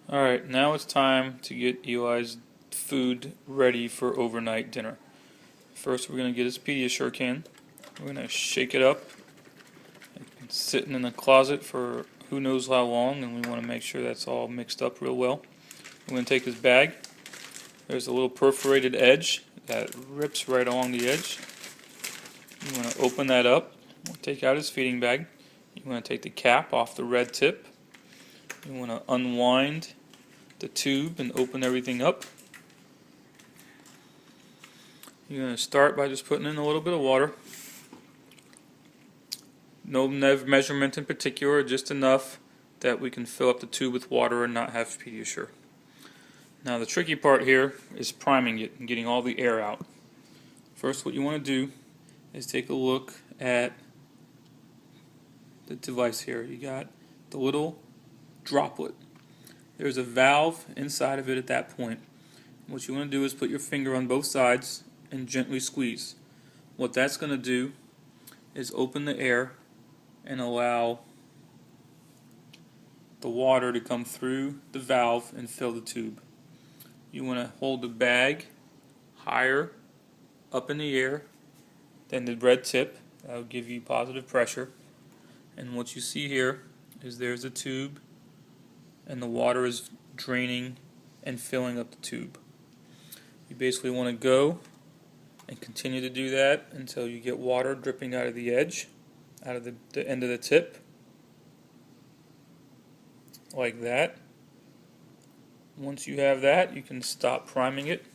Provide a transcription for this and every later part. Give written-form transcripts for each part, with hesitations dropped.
Alright, now it's time to get Eli's food ready for overnight dinner. First, we're going to get his pediasure can. We're going to shake it up. It's sitting in the closet for who knows how long, and we want to make sure that's all mixed up real well. We're going to take his bag. There's a little perforated edge that rips right along the edge. You want to open that up. We'll take out his feeding bag. You want to take the cap off the red tip. You want to unwind the tube and open everything up. You're going to start by just putting in a little bit of water. No measurement in particular, just enough that we can fill up the tube with water and not have pediasure. Now the tricky part here is priming it and getting all the air out. First, what you want to do is take a look at the device here. You got the little droplet. There's a valve inside of it at that point. What you want to do is put your finger on both sides and gently squeeze. What that's going to do is open the air and allow the water to come through the valve and fill the tube. You want to hold the bag higher up in the air than the red tip. That will give you positive pressure. And what you see here is there's a tube and the water is draining and filling up the tube. You basically want to go and continue to do that until you get water dripping out of the edge, out of the end of the tip, like that. Once you have that, you can stop priming it,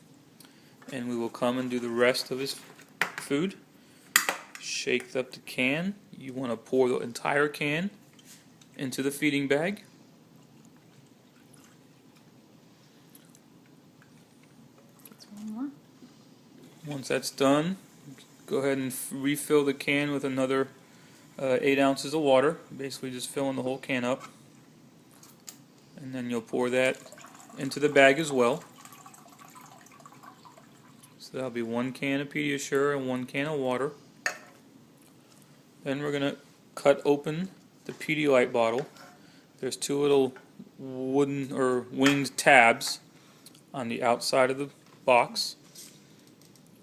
and we will come and do the rest of his food. Shake up the can. You want to pour the entire can into the feeding bag. Once that's done, go ahead and refill the can with another 8 ounces of water, basically just filling the whole can up. And then you'll pour that into the bag as well. So that'll be 1 can of Pediasure and 1 can of water. Then we're going to cut open the Pedialyte bottle. There's 2 little wooden or winged tabs on the outside of the box.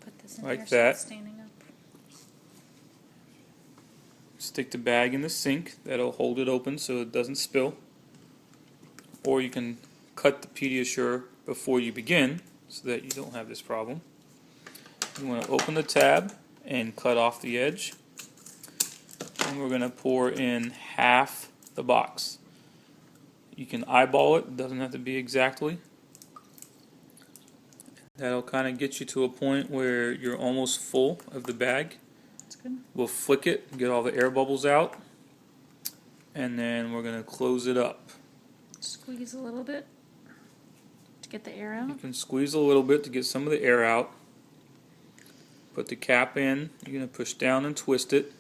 Put this in like here that. So it's standing up. Stick the bag in the sink. That'll hold it open so it doesn't spill. Or you can cut the Pediasure before you begin so that you don't have this problem. You want to open the tab and cut off the edge. And we're going to pour in half the box. You can eyeball it. It doesn't have to be exactly. That'll kind of get you to a point where you're almost full of the bag. That's good. We'll flick it, get all the air bubbles out, and then we're going to close it up. Squeeze a little bit to get the air out. You can squeeze a little bit to get some of the air out. Put the cap in. You're going to push down and twist it,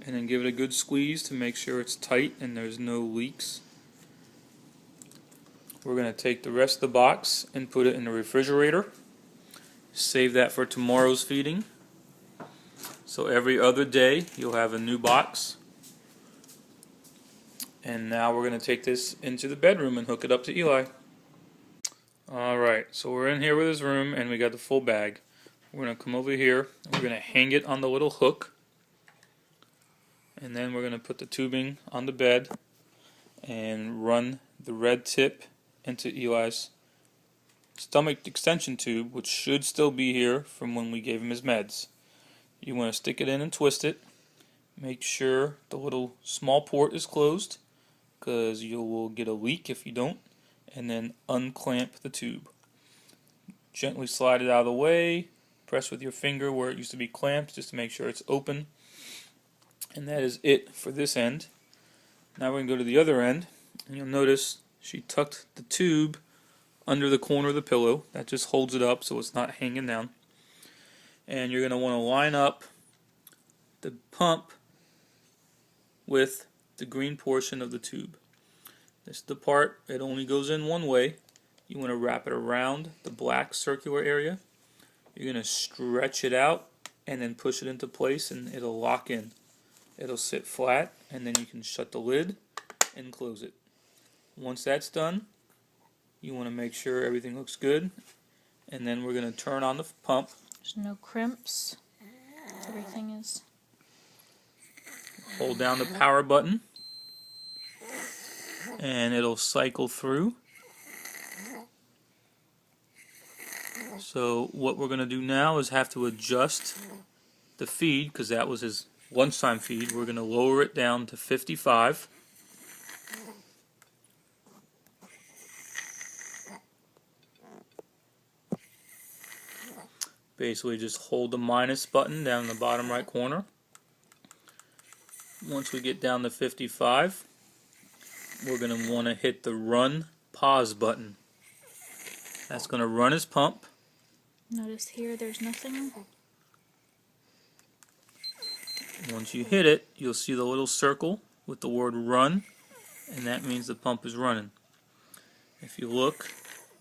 and then give it a good squeeze to make sure it's tight and there's no leaks. We're going to take the rest of the box and put it in the refrigerator. Save that for tomorrow's feeding. So every other day you'll have a new box. And now we're going to take this into the bedroom and hook it up to Eli. Alright, so we're in here with his room and we got the full bag. We're going to come over here and we're going to hang it on the little hook. And then we're going to put the tubing on the bed and run the red tip into Eli's stomach extension tube, which should still be here from when we gave him his meds. You want to stick it in and twist it. Make sure the little small port is closed, because you will get a leak if you don't. And then unclamp the tube. Gently slide it out of the way. Press with your finger where it used to be clamped just to make sure it's open. And that is it for this end. Now we're going to go to the other end, and you'll notice she tucked the tube under the corner of the pillow. That just holds it up so it's not hanging down. And you're going to want to line up the pump with the green portion of the tube. This is the part that only goes in one way. You want to wrap it around the black circular area. You're going to stretch it out and then push it into place and it'll lock in. It'll sit flat and then you can shut the lid and close it. Once that's done, You want to make sure everything looks good, and then we're going to turn on the pump. There's no crimps. Everything is. Hold down the power button, and it'll cycle through. So what we're going to do now is have to adjust the feed, because that was his lunchtime feed. We're going to lower it down to 55. Basically just hold the minus button down in the bottom right corner. Once we get down to 55, we're going to want to hit the run pause button. That's going to run his pump. Notice here there's nothing. Once you hit it, you'll see the little circle with the word run, and that means the pump is running. If you look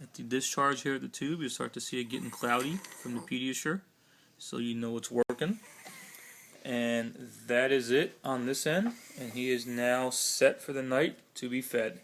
at the discharge here at the tube, you'll start to see it getting cloudy from the pediasure, so you know it's working. And that is it on this end, and he is now set for the night to be fed.